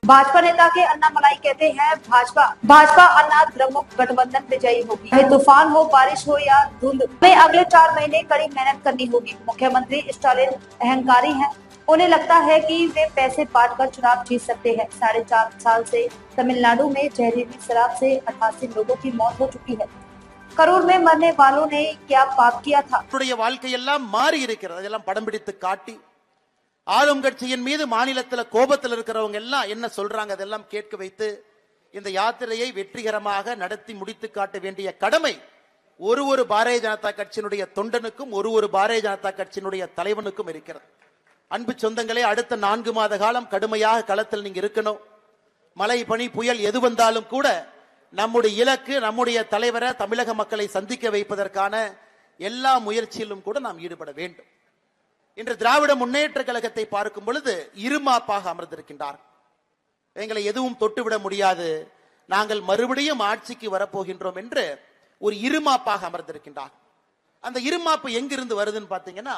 भाजपा नेता के अन्नामलाई कहते हैं भाजपा अन्ना द्रमुक गठबंधन विजयी होगी। चाहे तूफान हो, बारिश हो या धुंध, हमें अगले 4 महीने कड़ी मेहनत करनी होगी। मुख्यमंत्री स्टालिन अहंकारी हैं। उन्हें लगता है कि वे पैसे बांटकर चुनाव जीत सकते हैं। 4.5 साल से तमिलनाडु में जहरीली शराब से 88 लोगों की मौत हो चुकी है। करूर में मरने वालों ने क्या पाप किया था? வாழ்க்கையெல்லாம் மாறி இருக்கிறது. அதெல்லாம் படம் பிடித்து காட்டி ஆளும் கட்சியின் மீது மாநிலத்தில் கோபத்தில் இருக்கிறவங்க எல்லாம் என்ன சொல்றாங்க அதெல்லாம் கேட்க வைத்து இந்த யாத்திரையை வெற்றிகரமாக நடத்தி முடித்து காட்ட வேண்டிய கடமை ஒரு பாரதிய ஜனதா கட்சியினுடைய தொண்டனுக்கும் ஒரு பாரதிய ஜனதா கட்சியினுடைய தலைவனுக்கும் இருக்கிறது. அன்பு சொந்தங்களே, அடுத்த 4 மாத காலம் கடுமையாக களத்தில் நீங்க இருக்கணும். மழை, பனி, புயல் எது வந்தாலும் கூட நம்முடைய இலக்கு, நம்முடைய தலைவரை, தமிழக மக்களை சந்திக்க வைப்பதற்கான எல்லா முயற்சியிலும் கூட நாம் ஈடுபட வேண்டும். இன்று திராவிட முன்னேற்ற கழகத்தை பார்க்கும் பொழுது இருமாப்பாக அமர்ந்திருக்கின்றார். எங்களை எதுவும் தொட்டுவிட முடியாது, நாங்கள் மறுபடியும் ஆட்சிக்கு வரப்போகின்றோம் என்று ஒரு இருமாப்பாக அமர்ந்திருக்கின்றார். அந்த இருமாப்பு எங்கிருந்து வருதுன்னு பாத்தீங்கன்னா,